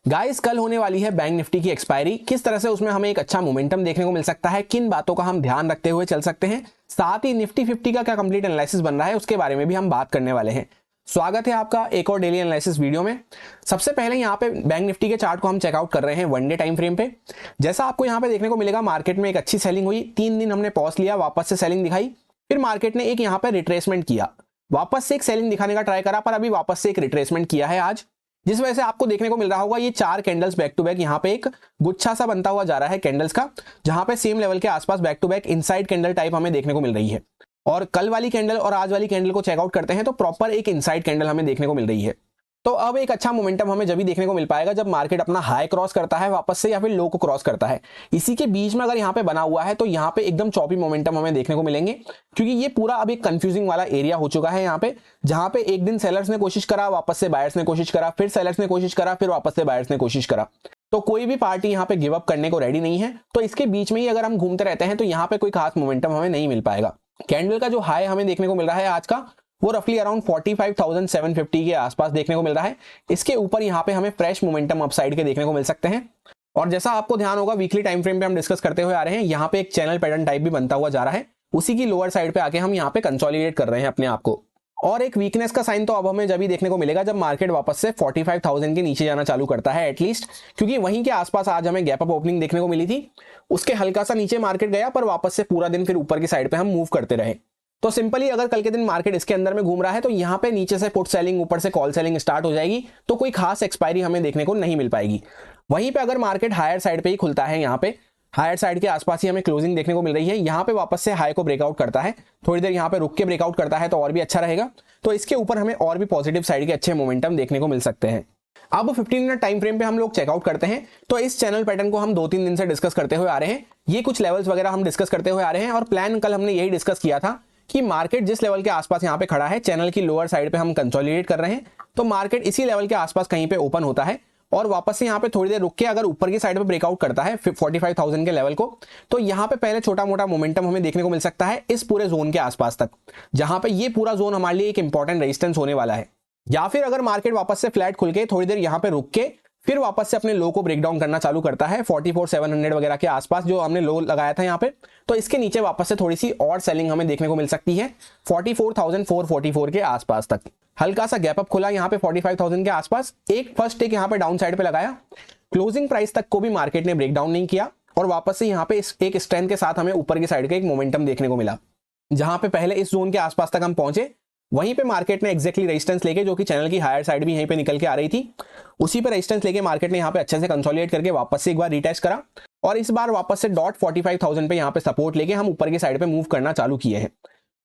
Guys कल होने वाली है बैंक निफ्टी की एक्सपायरी। किस तरह से उसमें हमें एक अच्छा मोमेंटम देखने को मिल सकता है, किन बातों का हम ध्यान रखते हुए चल सकते हैं, साथ ही निफ्टी 50 का क्या कंप्लीट एनालिसिस बन रहा है उसके बारे में भी हम बात करने वाले हैं। स्वागत है आपका एक और डेली एनालिसिस वीडियो में। सबसे पहले यहाँ पे बैंक निफ्टी के चार्ट को हम चेकआउट कर रहे हैं वन डे टाइम फ्रेम पे। जैसा आपको यहाँ पे देखने को मिलेगा, मार्केट में एक अच्छी सेलिंग हुई, 3 दिन हमने पॉज लिया, वापस से सेलिंग दिखाई, फिर मार्केट ने एक यहाँ पे रिट्रेसमेंट किया, वापस से एक सेलिंग दिखाने का ट्राई करा, पर अभी वापस से एक रिट्रेसमेंट किया है आज, जिस वजह से आपको देखने को मिल रहा होगा ये 4 कैंडल्स बैक टू बैक यहाँ पे एक गुच्छा सा बनता हुआ जा रहा है कैंडल्स का, जहां पे सेम लेवल के आसपास back to back inside candle type हमें देखने को मिल रही है। और कल वाली कैंडल और आज वाली कैंडल को चेकआउट करते हैं तो प्रॉपर एक इनसाइड कैंडल हमें देखने को मिल रही है। तो अब एक अच्छा मोमेंटम हमें जब भी देखने को मिल पाएगा जब मार्केट अपना हाई क्रॉस करता है वापस से, या फिर लो को क्रॉस करता है। इसी के बीच में अगर यहाँ पे बना हुआ है तो यहाँ पे एकदम चॉपी मोमेंटम हमें देखने को मिलेंगे, क्योंकि ये पूरा अब एक कंफ्यूजिंग वाला एरिया हो चुका है यहाँ पे, जहां पे एक दिन सेलर्स ने कोशिश करा, वापस से बायर्स ने कोशिश करा, फिर सेलर्स ने कोशिश करा, फिर वापस से बायर्स ने कोशिश करा। तो कोई भी पार्टी यहाँ पे गिव अप करने को रेडी नहीं है। तो इसके बीच में ही अगर हम घूमते रहते हैं तो यहाँ पे कोई खास मोमेंटम हमें नहीं मिल पाएगा। कैंडल का जो हाई हमें देखने को मिल रहा है आज का, वो रफली अराउंड 45,750 के आसपास देखने को मिल रहा है। इसके ऊपर यहाँ पे हमें फ्रेश मोमेंटम अपसाइड के देखने को मिल सकते हैं। और जैसा आपको ध्यान होगा, वीकली टाइम फ्रेम पे हम डिस्कस करते हुए आ रहे हैं, यहाँ पे एक चैनल पैटर्न टाइप भी बनता हुआ जा रहा है, उसी की लोअर साइड पे आके हम यहाँ पे कंसोलिडेट कर रहे हैं अपने आप को। और एक वीकनेस का साइन तो अब हमें जब भी देखने को मिलेगा जब मार्केट वापस से 45,000 के नीचे जाना चालू करता है एटलीस्ट, क्योंकि वहीं के आसपास आज हमें गैप अप ओपनिंग देखने को मिली थी, उसके हल्का सा नीचे मार्केट गया, पर वापस से पूरा दिन फिर ऊपर की साइड पे हम मूव करते रहे। तो सिंपली अगर कल के दिन मार्केट इसके अंदर में घूम रहा है तो यहाँ पे नीचे से पुट सेलिंग, ऊपर से कॉल सेलिंग स्टार्ट हो जाएगी, तो कोई खास एक्सपायरी हमें देखने को नहीं मिल पाएगी। वहीं पे अगर मार्केट हायर साइड पे ही खुलता है, यहाँ पे हायर साइड के आसपास ही हमें क्लोजिंग देखने को मिल रही है, यहाँ पे वापस से हाई को ब्रेकआउट करता है, थोड़ी देर यहाँ पे रुक के ब्रेकआउट करता है तो और भी अच्छा रहेगा। तो इसके ऊपर हमें और भी पॉजिटिव साइड के अच्छे मोमेंटम देखने को मिल सकते हैं। अब 15 मिनट टाइम फ्रेम पे हम लोग चेकआउट करते हैं। तो इस चैनल पैटर्न को हम 2-3 दिन से डिस्कस करते हुए आ रहे हैं, ये कुछ लेवल्स वगैरह हम डिस्कस करते हुए आ रहे हैं, और प्लान कल हमने यही डिस्कस किया था कि मार्केट जिस लेवल के आसपास यहाँ पे खड़ा है, चैनल की लोअर साइड पे हम कंसोलिडेट कर रहे हैं, तो मार्केट इसी लेवल के आसपास कहीं पे ओपन होता है और वापस से यहाँ पे थोड़ी देर रुक के अगर ऊपर की साइड पे ब्रेकआउट करता है 45,000 के लेवल को, तो यहाँ पे पहले छोटा मोटा मोमेंटम हमें देखने को मिल सकता है इस पूरे जोन के आसपास तक, जहां पे ये पूरा जोन हमारे लिए एक इंपॉर्टेंट रेजिस्टेंस होने वाला है। या फिर अगर मार्केट वापस से फ्लैट खुल के थोड़ी देर यहाँ पे रुक के फिर वापस से अपने लो को ब्रेक डाउन करना चालू करता है 44,700 वगैरह के आसपास जो हमने लो लगाया था यहाँ पे, तो इसके नीचे वापस से थोड़ी सी और सेलिंग हमें देखने को मिल सकती है 44,444 के आसपास तक। हल्का सा गैप अप खुला यहाँ पे 45,000 के आसपास, एक फर्स्ट टेक यहाँ पे डाउन साइड पे लगाया, क्लोजिंग प्राइस तक को भी मार्केट ने ब्रेक डाउन नहीं किया, और वापस से यहाँ पे एक स्ट्रेंथ के साथ हमें ऊपर की साइड का एक मोमेंटम देखने को मिला, जहां पे पहले इस जोन के आसपास तक हम पहुंचे, वहीं पे मार्केट ने एक्जैक्टली रेजिस्टेंस लेके, जो कि चैनल की हायर साइड भी यहीं पे निकल के आ रही थी, उसी पे रेजिस्टेंस लेके मार्केट ने यहाँ पे अच्छे से कंसोलिडेट करके वापस से एक बार रिटेस्ट करा, और इस बार वापस से डॉट 45,000 पे यहाँ पे सपोर्ट लेके हम ऊपर की साइड पे मूव करना चालू किए हैं।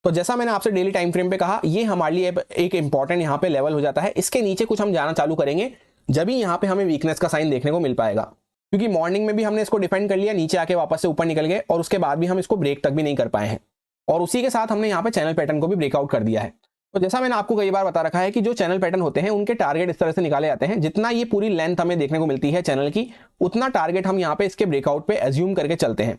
तो जैसा मैंने आपसे डेली टाइम फ्रेम पे कहा, ये हमारे लिए एक इंपॉर्टेंट यहाँ पे लेवल हो जाता है। इसके नीचे कुछ हम जाना चालू करेंगे जब भी यहाँ पे हमें वीकनेस का साइन देखने को मिल पाएगा, क्योंकि मॉर्निंग में भी हमने इसको डिफेंड कर लिया, नीचे आके वापस से ऊपर निकल गए, और उसके बाद भी हम इसको ब्रेक तक भी नहीं कर पाए हैं, और उसी के साथ हमने यहाँ पे चैनल पैटर्न को भी ब्रेकआउट कर दिया है। तो जैसा मैंने आपको कई बार बता रखा है कि जो चैनल पैटर्न होते हैं उनके टारगेट इस तरह से निकाले जाते हैं, जितना ये पूरी लेंथ हमें देखने को मिलती है चैनल की, उतना टारगेट हम यहाँ पे इसके ब्रेकआउट पे एज्यूम करके चलते हैं।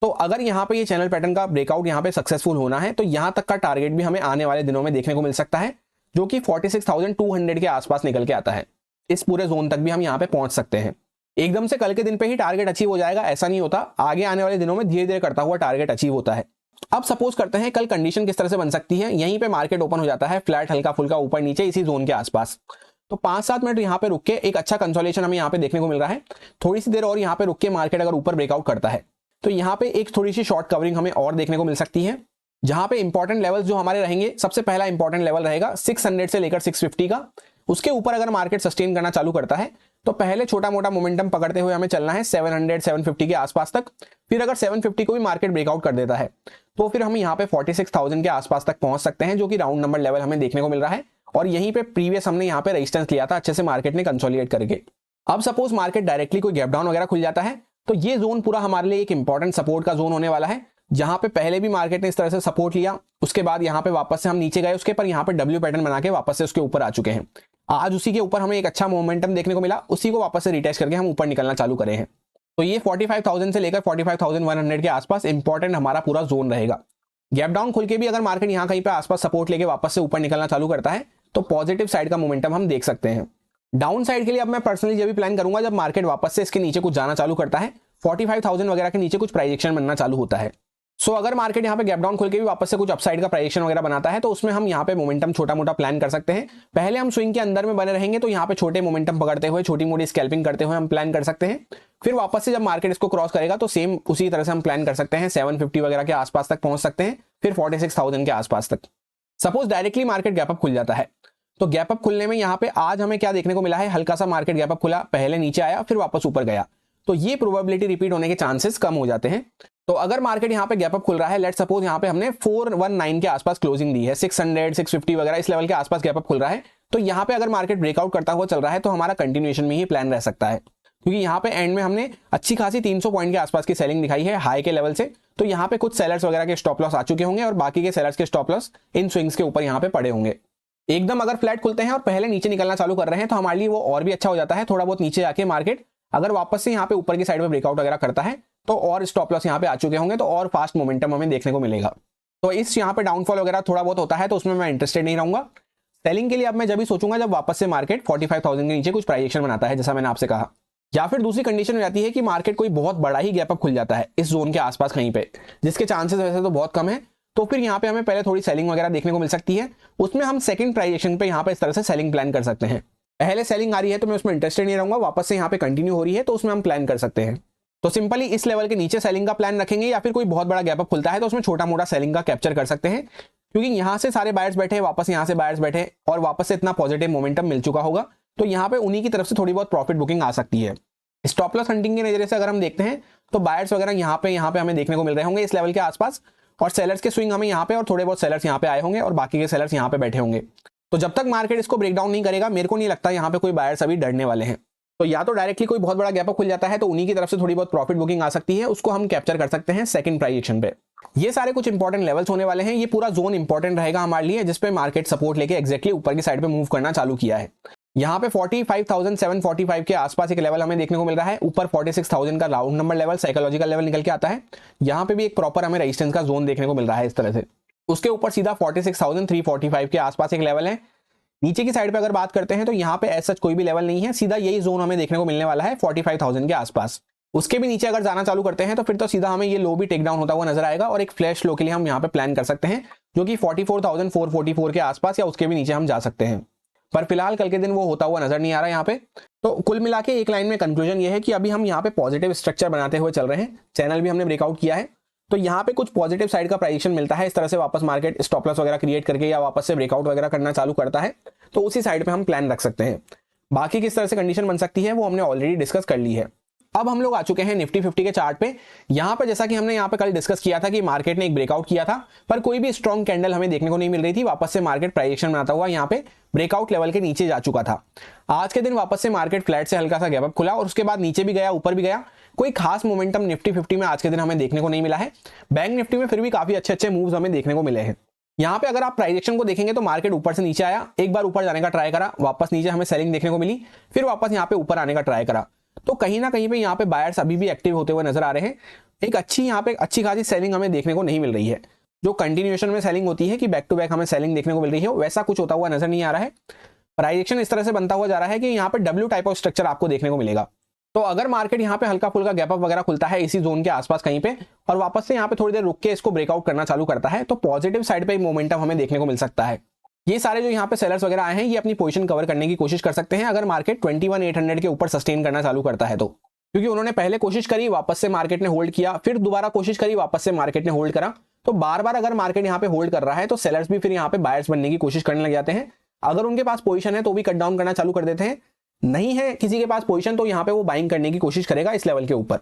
तो अगर यहाँ पे ये चैनल पैटर्न का ब्रेकआउट यहाँ पे सक्सेसफुल होना है तो यहाँ तक का टारगेट भी हमें आने वाले दिनों में देखने को मिल सकता है, जो कि 46,200 के आसपास निकल के आता है। इस पूरे जोन तक भी हम यहाँ पे पहुंच सकते हैं। एकदम से कल के दिन पे ही टारगेट अचीव हो जाएगा ऐसा नहीं होता, आगे आने वाले दिनों में धीरे धीरे करता हुआ टारगेट अचीव होता है। अब सपोज करते हैं कल कंडीशन किस तरह से बन सकती है, यहीं पे मार्केट ओपन हो जाता है फ्लैट हल्का फुल्का ऊपर नीचे इसी जोन के आसपास, तो 5-7 मिनट यहाँ पे रुक के एक अच्छा कंसोलिडेशन हमें यहाँ पे देखने को मिल रहा है। थोड़ी सी देर और यहाँ पे रुक के मार्केट अगर ऊपर ब्रेकआउट करता है तो यहाँ पे एक थोड़ी सी शॉर्ट कवरिंग हमें और देखने को मिल सकती है, जहां पे इंपॉर्टेंट लेवल्स जो हमारे रहेंगे, सबसे पहला इंपॉर्टेंट लेवल रहेगा 600 से लेकर 650 का। उसके ऊपर अगर मार्केट सस्टेन करना चालू करता है तो पहले छोटा मोटा मोमेंटम पकड़ते हुए हमें चलना है 700-750 के आसपास तक। फिर अगर 750 को भी मार्केट ब्रेकआउट कर देता है तो फिर हम यहाँ पे 46,000 के आसपास तक पहुंच सकते हैं, जो कि राउंड नंबर लेवल हमें देखने को मिल रहा है, और यहीं पे प्रीवियस हमने यहाँ पे रेजिस्टेंस लिया था अच्छे से मार्केट ने कंसोलिडेट करके। अब सपोज मार्केट डायरेक्टली कोई गैप डाउन वगैरह खुल जाता है तो ये जोन पूरा हमारे लिए एक इंपॉर्टेंट सपोर्ट का जोन होने वाला है, जहां पे पहले भी मार्केट ने इस तरह से सपोर्ट लिया, उसके बाद यहाँ पे वापस से हम नीचे गए, उसके पर यहाँ पे डब्ल्यू पैटर्न बना के वापस से उसके ऊपर आ चुके हैं। आज उसी के ऊपर हमें एक अच्छा मोमेंटम देखने को मिला, उसी को वापस से रिटेस्ट करके हम ऊपर निकलना चालू करे हैं। तो ये 45,000 से लेकर 45,100 के आसपास इंपॉर्टेंट हमारा पूरा जोन रहेगा। गैप डाउन खुल के भी अगर मार्केट यहाँ कहीं पे आसपास सपोर्ट लेके वापस से ऊपर निकलना चालू करता है तो पॉजिटिव साइड का मोमेंटम हम देख सकते हैं। डाउन साइड के लिए अब मैं पर्सनली जब भी प्लान करूंगा जब मार्केट वापस से इसके नीचे कुछ जाना चालू करता है, 45,000 वगैरह के नीचे कुछ प्राइस एक्शन बनना चालू होता है। सो अगर मार्केट यहाँ पे गैप डाउन खोल के भी वापस से कुछ अपसाइड का प्राइजेक्शन वगैरह बनाता है तो उसमें हम यहाँ पे मोमेंटम छोटा मोटा प्लान कर सकते हैं। पहले हम स्विंग के अंदर में बने रहेंगे तो यहाँ पे छोटे मोमेंटम पकड़ते हुए छोटी मोटी स्कैल्पिंग करते हुए हम प्लान कर सकते हैं। फिर वापस से जब मार्केट इसको क्रॉस करेगा तो सेम उसी तरह से हम प्लान कर सकते हैं, 750 वगैरह के आसपास तक पहुंच सकते हैं, फिर 46,000 के आसपास तक। Suppose directly market gap up खुल जाता है तो गैप अप खुलने में यहाँ पे आज हमें क्या देखने को मिला है, हल्का सा मार्केट गैप अप खुला, पहले नीचे आया फिर वापस ऊपर गया, तो ये प्रोबेबिलिटी रिपीट होने के चांसेस कम हो जाते हैं। तो अगर मार्केट यहाँ पे गैप अप खुल रहा है, लेट्स सपोज यहाँ पे हमने 419 के आसपास क्लोजिंग दी है, 600 650 वगैरह इस लेवल के आसपास गैप अप खुल रहा है, तो यहाँ पे अगर मार्केट ब्रेकआउट करता हुआ चल रहा है तो हमारा कंटिन्यूएशन में ही प्लान रह सकता है, क्योंकि यहाँ पे एंड में हमने अच्छी खासी 300 पॉइंट के आसपास की सेलिंग दिखाई है हाई के लेवल से, तो यहाँ पे कुछ सेलर्स वगैरह के स्टॉप लॉस आ चुके होंगे और बाकी के सेलर्स के स्टॉप लॉस इन स्विंग्स के ऊपर यहाँ पे पड़े होंगे। एकदम अगर फ्लैट खुलते हैं और पहले नीचे निकलना चालू कर रहे हैं तो हमारे लिए वो और भी अच्छा हो जाता है। थोड़ा बहुत नीचे आके मार्केट अगर वापस से यहाँ पे ऊपर की साइड में ब्रेकआउट वगैरह करता है तो और स्टॉप लॉस यहाँ पे आ चुके होंगे, तो और फास्ट मोमेंटम हमें देखने को मिलेगा। तो इस यहाँ पे डाउनफॉल वगैरह थोड़ा बहुत होता है तो उसमें मैं इंटरेस्टेड नहीं रहूंगा। सेलिंग के लिए अब मैं जब भी सोचूंगा जब वापस से मार्केट 45,000 के नीचे कुछ प्राइजेक्शन बनाता है, जैसा मैंने आपसे कहा, या फिर दूसरी कंडीशन हो जाती है कि मार्केट कोई बहुत बड़ा ही गैप अप खुल जाता है इस जोन के आसपास कहीं पे, जिसके चांसेस वैसे तो बहुत कम है, तो फिर यहाँ पे हमें पहले थोड़ी सेलिंग वगैरह देखने को मिल सकती है। उसमें हम सेकंड प्राइजेक्शन पे यहाँ पे इस तरह से सेलिंग प्लान कर सकते हैं। पहले सेलिंग आ रही है तो मैं उसमें इंटरेस्टेड नहीं रहूंगा, वापस से यहाँ पे कंटिन्यू हो रही है तो उसमें हम प्लान कर सकते हैं। तो सिंपली इस लेवल के नीचे सेलिंग का प्लान रखेंगे, या फिर कोई बहुत बड़ा गैप अप खुलता है तो उसमें छोटा मोटा सेलिंग का कैप्चर कर सकते हैं, क्योंकि यहाँ से सारे बायर्स बैठे, वापस यहाँ से बायर्स बैठे और वापस से इतना पॉजिटिव मोमेंटम मिल चुका होगा, तो यहाँ पे उन्हीं की तरफ से थोड़ी बहुत प्रॉफिट बुकिंग आ सकती है। स्टॉप लॉस हंटिंग के नजरिए से अगर हम देखते हैं तो बायर्स वगैरह यहाँ पे हमें देखने को मिल रहे होंगे इस लेवल के आसपास, और सेलर्स के स्विंग हमें यहाँ पे और थोड़े बहुत सेलर्स यहाँ पे आए होंगे और बाकी के सेलर्स यहाँ पे बैठे होंगे। तो जब तक मार्केट इसको ब्रेक डाउन नहीं करेगा मेरे को नहीं लगता यहाँ पे कोई बायर्स अभी डरने वाले हैं। तो या तो डायरेक्टली कोई बहुत बड़ा गैप अप खुल जाता है तो उन्हीं की तरफ से थोड़ी बहुत प्रॉफिट बुकिंग आ सकती है, उसको हम कैप्चर कर सकते हैं सेकंड प्राइजेक्शन पे। ये सारे कुछ इंपॉर्टेंट लेवल्स होने वाले हैं, ये पूरा जोन इंपॉर्टेंट रहेगा हमारे लिए जिसपे मार्केट सपोर्ट लेके एक्जैक्टली ऊपर की साइड पे मूव करना चालू किया है। यहाँ पे 45,745 के आसपास एक लेवल हमें देखने को मिल रहा है, ऊपर 46,000 का round number level psychological level निकल के आता है। यहाँ पे भी एक प्रॉपर हमें रेजिस्टेंस का जोन देखने को मिल रहा है इस तरह से। उसके ऊपर सीधा 46,345 के आसपास एक लेवल है। नीचे की साइड पे अगर बात करते हैं तो यहाँ पे ऐसा कोई भी लेवल नहीं है, सीधा यही जोन हमें देखने को मिलने वाला है 45,000 के आसपास। उसके भी नीचे अगर जाना चालू करते हैं तो फिर तो सीधा हमें ये लो भी टेक डाउन होता हुआ नजर आएगा और एक फ्लैश लो के लिए हम यहाँ पे प्लान कर सकते हैं जो कि 44,444 के आसपास या उसके भी नीचे हम जा सकते हैं। पर फिलहाल कल के दिन वो होता हुआ नजर नहीं आ रहा यहाँ पे। तो कुल मिला के एक लाइन में कंक्लूजन ये है कि अभी हम यहाँ पे पॉजिटिव स्ट्रक्चर बनाते हुए चल रहे हैं, चैनल भी हमने ब्रेकआउट किया है, तो यहाँ पे कुछ पॉजिटिव साइड का प्राइजेक्शन मिलता है इस तरह से वापस मार्केट स्टॉप लॉस वगैरह क्रिएट करके या वापस से ब्रेकआउट वगैरह करना चालू करता है, तो उसी साइड पे हम प्लान रख सकते हैं। बाकी किस तरह से कंडीशन बन सकती है वो हमने ऑलरेडी डिस्कस कर ली है। अब हम लोग आ चुके हैं निफ्टी 50 के चार्ट पे। यहाँ पे जैसा कि हमने यहाँ पे कल डिस्कस किया था कि मार्केट ने एक ब्रेकआउट किया था पर कोई भी स्ट्रॉन्ग कैंडल हमें देखने को नहीं मिल रही थी, वापस से मार्केट प्राइजेक्शन बनाता हुआ यहाँ पे ब्रेकआउट लेवल के नीचे जा चुका था। आज के दिन वापस से मार्केट फ्लैट से हल्का सा गैप अप खुला और उसके बाद नीचे भी गया ऊपर भी गया, कोई खास मोमेंटम निफ्टी 50 में आज के दिन हमें देखने को नहीं मिला है। बैंक निफ्टी में फिर भी काफी अच्छे अच्छे मूव्स हमें देखने को मिले हैं। यहाँ पे अगर आप प्राइजेक्शन को देखेंगे तो मार्केट ऊपर से नीचे आया, एक बार ऊपर जाने का ट्राई करा, वापस नीचे हमें सेलिंग देखने को मिली, फिर वापस यहाँ पे ऊपर आने का ट्राई करा, तो कहीं ना कहीं पे यहाँ पे बायर्स अभी भी एक्टिव होते हुए नजर आ रहे हैं। एक अच्छी यहाँ पे अच्छी खासी सेलिंग हमें देखने को नहीं मिल रही है, जो कंटिन्यूएशन में सेलिंग होती है कि बैक टू बैक हमें सेलिंग देखने को मिल रही है वैसा कुछ होता हुआ नजर नहीं आ रहा है। प्राइजेक्शन इस तरह से बनता हुआ जा रहा है कि यहाँ पे डब्ल्यू टाइप ऑफ स्ट्रक्चर आपको देखने को मिलेगा। तो अगर मार्केट यहाँ पे हल्का फुल्का गैप अप वगैरह खुलता है इसी जोन के आसपास कहीं पे और वापस से यहाँ पे थोड़ी देर रुक के इसको ब्रेकआउट करना चालू करता है तो पॉजिटिव साइड पे मोमेंटम हमें देखने को मिल सकता है। ये सारे जो यहाँ पे सेलर्स वगैरह आए हैं ये अपनी पोजीशन कवर करने की कोशिश कर सकते हैं अगर मार्केट 21,800 के ऊपर सस्टेन करना चालू करता है तो, क्योंकि उन्होंने पहले कोशिश करी, वापस से मार्केट ने होल्ड किया, फिर दोबारा कोशिश करी, वापस से मार्केट ने होल्ड करा, तो बार बार अगर मार्केट यहाँ पे होल्ड कर रहा है तो सेलर्स भी फिर यहाँ पे बायर्स बनने की कोशिश करने लग जाते हैं। अगर उनके पास पोजीशन है तो भी कट डाउन करना चालू कर देते हैं, नहीं है किसी के पास पोजीशन तो यहाँ पे वो बाइंग करने की कोशिश करेगा इस लेवल के ऊपर।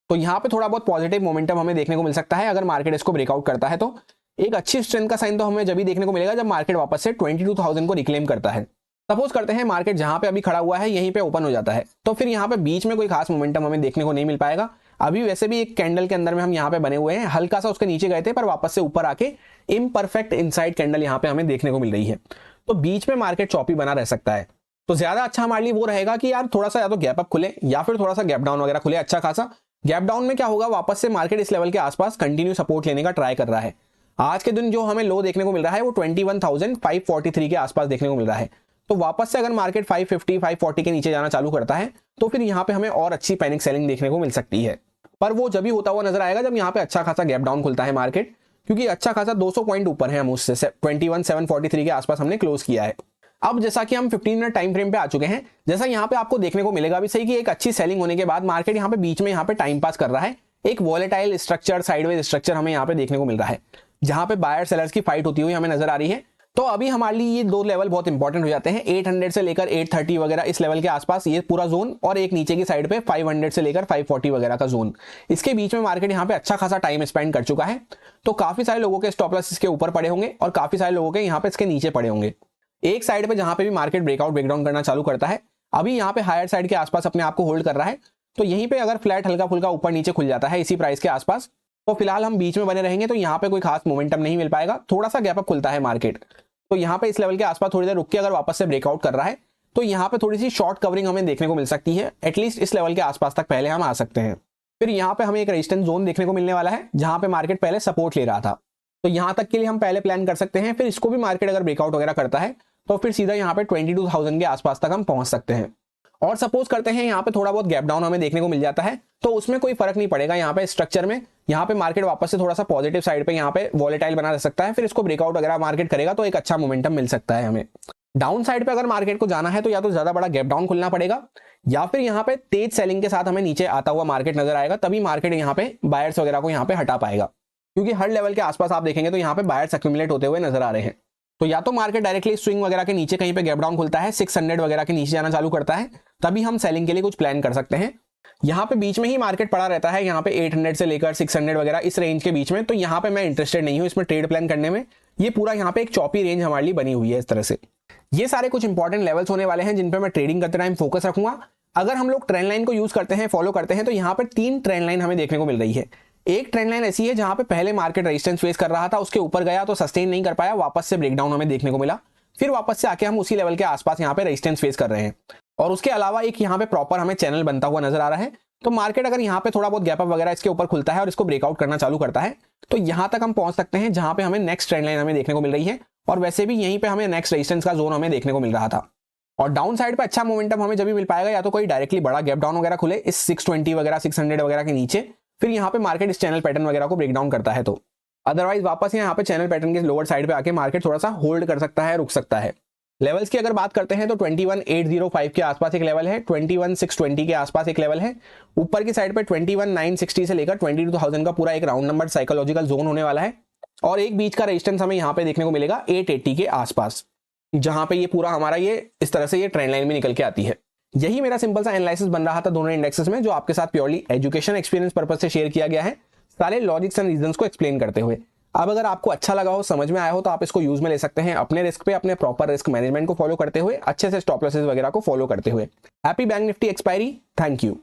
तो यहाँ पे थोड़ा बहुत पॉजिटिव मोमेंटम हमें देखने को मिल सकता है अगर मार्केट इसको ब्रेकआउट करता है। तो एक अच्छी स्ट्रेंथ का साइन तो हमें जब भी देखने को मिलेगा जब मार्केट वापस से 22,000 को रिक्लेम करता है। सपोज करते हैं मार्केट जहां पे अभी खड़ा हुआ है यहीं पे ओपन हो जाता है तो फिर यहाँ पे बीच में कोई खास मोमेंटम हमें देखने को नहीं मिल पाएगा। अभी वैसे भी एक कैंडल के अंदर में हम यहाँ पे बने हुए हैं, हल्का सा उसके नीचे गए थे पर वापस से ऊपर आके इम्परफेक्ट इनसाइड कैंडल यहाँ पे हमें देखने को मिल रही है, तो बीच में मार्केट चॉपी बना रह सकता है। तो ज्यादा अच्छा हमारे लिए वो रहेगा कि यार थोड़ा सा या तो गैप अप खुले या फिर थोड़ा सा गैप डाउन वगैरह खुले अच्छा खासा। गैप डाउन में क्या होगा, वापस से मार्केट इस लेवल के आसपास कंटिन्यू सपोर्ट लेने का ट्राई कर रहा है। आज के दिन जो हमें लो देखने को मिल रहा है वो 21,543 के आसपास देखने को मिल रहा है, तो वापस से अगर मार्केट 550 540 के नीचे जाना चालू करता है तो फिर यहाँ पे हमें और अच्छी पैनिक सेलिंग देखने को मिल सकती है, पर वो जब भी होता हुआ नजर आएगा जब यहाँ पे अच्छा खासा गैप डाउन खुलता है मार्केट, क्योंकि अच्छा खासा 200 पॉइंट ऊपर है हम उससे 21743 के आसपास हमने क्लोज किया है। अब जैसा कि हम 15 मिनट टाइम फ्रेम पे आ चुके हैं, जैसा यहाँ पे आपको देखने को मिलेगा भी सही कि एक अच्छी सेलिंग होने के बाद मार्केट यहाँ पे बीच में यहाँ पे टाइम पास कर रहा है, एक वॉलेटाइल स्ट्रक्चर साइडवेज स्ट्रक्चर हमें यहाँ पे देखने को मिल रहा है, जहां पे बायर सेलर्स की फाइट होती हुई हमें नजर आ रही है। तो अभी हमारे लिए ये दो लेवल बहुत इंपॉर्टेंट हो जाते हैं, 800 से लेकर 830 वगैरह इस लेवल के आसपास ये पूरा जोन, और एक नीचे की साइड पे 500 से लेकर 540 वगैरह का जोन। इसके बीच में मार्केट यहाँ पे अच्छा खासा टाइम स्पेंड कर चुका है, तो काफी सारे लोगों के स्टॉप लॉस इसके ऊपर पड़े होंगे और काफी सारे लोगों के यहाँ पे इसके नीचे पड़े होंगे। एक साइड पे जहां पे भी मार्केट ब्रेकआउट ब्रेकडाउन करना चालू करता है, अभी यहाँ पे हायर साइड के आसपास अपने आप को होल्ड कर रहा है, तो यहीं पे अगर फ्लैट हल्का फुल्का ऊपर नीचे खुल जाता है इसी प्राइस के आसपास, तो फिलहाल हम बीच में बने रहेंगे, तो यहाँ पे कोई खास मोमेंटम नहीं मिल पाएगा, थोड़ा सा गैप अप खुलता है मार्केट, तो यहाँ पे इस लेवल के आसपास थोड़ी देर रुक के अगर वापस से ब्रेकआउट कर रहा है तो यहाँ पे थोड़ी सी शॉर्ट कवरिंग हमें देखने को मिल सकती है, एटलीस्ट इस लेवल के आसपास तक पहले हम आ सकते हैं। फिर यहाँ पे हमें एक रेजिस्टेंस जोन देखने को मिलने वाला है जहां पे मार्केट पहले सपोर्ट ले रहा था, तो यहाँ तक के लिए हम पहले प्लान कर सकते हैं। फिर इसको भी मार्केट अगर ब्रेकआउट वगैरह करता है तो फिर सीधा यहाँ पे 22,000 के आसपास तक हम पहुंच सकते हैं। और सपोज करते हैं यहाँ पे थोड़ा बहुत गैप डाउन हमें देखने को मिल जाता है, तो उसमें कोई फर्क नहीं पड़ेगा, यहाँ पे स्ट्रक्चर में यहाँ पे मार्केट वापस से थोड़ा सा पॉजिटिव साइड पे यहाँ पे वॉलेटाइल बना रह सकता है, फिर इसको ब्रेकआउट वगैरह मार्केट करेगा तो एक अच्छा मोमेंटम मिल सकता है हमें। डाउन साइड पे अगर मार्केट को जाना है तो या तो ज्यादा बड़ा गैप डाउन खुलना पड़ेगा, या फिर यहाँ पे तेज सेलिंग के साथ हमें नीचे आता हुआ मार्केट नजर आएगा, तभी मार्केट यहाँ पे बायर्स वगैरह को यहाँ पे हटा पाएगा, क्योंकि हर लेवल के आसपास आप देखेंगे तो यहाँ पे बायर्स एक्यूमुलेट होते हुए नजर आ रहे हैं। तो या तो मार्केट डायरेक्टली स्विंग वगैरह के नीचे कहीं पे गैप डाउन खुलता है, 600 वगैरह के नीचे जाना चालू करता है, तभी हम सेलिंग के लिए कुछ प्लान कर सकते हैं। यहाँ पे बीच में ही मार्केट पड़ा रहता है, यहाँ पे 800 से लेकर 600 वगैरह इस रेंज के बीच में, तो यहाँ पे मैं इंटरेस्टेड नहीं हूँ इसमें ट्रेड प्लान करने में। ये पूरा यहाँ पे एक चौपी रेंज हमारे लिए बनी हुई है इस तरह से। ये सारे कुछ इंपॉर्टेंट लेवल्स होने वाले हैं जिन पे मैं ट्रेडिंग करते टाइम फोकस रखूंगा। अगर हम लोग ट्रेंड लाइन को यूज करते हैं, फॉलो करते हैं, तो यहाँ पर 3 ट्रेंड लाइन हमें देखने को मिल रही है। एक ट्रेंड लाइन ऐसी है जहां पे पहले मार्केट रेजिस्टेंस फेस कर रहा था, उसके ऊपर गया तो सस्टेन नहीं कर पाया, वापस से ब्रेकडाउन हमें देखने को मिला, फिर वापस से आके हम उसी लेवल के आसपास यहाँ पे रेजिस्टेंस फेस कर रहे हैं। और उसके अलावा एक यहाँ पे प्रॉपर हमें चैनल बनता हुआ नजर आ रहा है, तो मार्केट अगर यहाँ पे थोड़ा बहुत गैप अप वगैरह इसके ऊपर खुलता है और इसको ब्रेकआउट करना चालू करता है तो यहाँ तक हम पहुंच सकते हैं जहां पे हमें नेक्स्ट ट्रेंड लाइन हमें देखने को मिल रही है, और वैसे भी यहीं पे हमें नेक्स्ट रेजिस्टेंस का जोन हमें देखने को मिल रहा था। और डाउन साइड पे अच्छा मोमेंटम हमें जब भी मिल पाएगा, या तो कोई डायरेक्टली बड़ा गैप डाउन वगैरह खुले इस 620 वगैरह 600 वगैरह के नीचे, फिर यहाँ पे मार्केट इस चैनल पैटर्न वगैरह को ब्रेक डाउन करता है, तो अदरवाइज वापस यहाँ पे चैनल पैटर्न के लोअर साइड पे आके मार्केट थोड़ा सा होल्ड कर सकता है, रुक सकता है। लेवल्स की अगर बात करते हैं तो 21,805 के आसपास एक लेवल है, 21,620 के आसपास एक लेवल है, ऊपर की साइड पे 21,960 से लेकर 22,000 का पूरा एक राउंड नंबर साइकोलॉजिकल जोन होने वाला है, और एक बीच का रेजिस्टेंस हमें यहाँ पे देखने को मिलेगा 880 के आसपास, जहां पे ये पूरा हमारा ये इस तरह से ये ट्रेंड लाइन में निकल के आती है। यही मेरा सिंपल सा एनालिसिस बन रहा था दोनों इंडेक्सेस में, जो आपके साथ प्योरली एजुकेशन एक्सपीरियंस पर्पस से शेयर किया गया है, सारे लॉजिक्स एंड रीजंस को एक्सप्लेन करते हुए। अब अगर आपको अच्छा लगा हो, समझ में आया हो, तो आप इसको यूज में ले सकते हैं अपने रिस्क पे, अपने प्रॉपर रिस्क मैनेजमेंट को फॉलो करते हुए, अच्छे से स्टॉप लॉसेस वगैरह को फॉलो करते हुए। Happy bank Nifty expiry, thank you.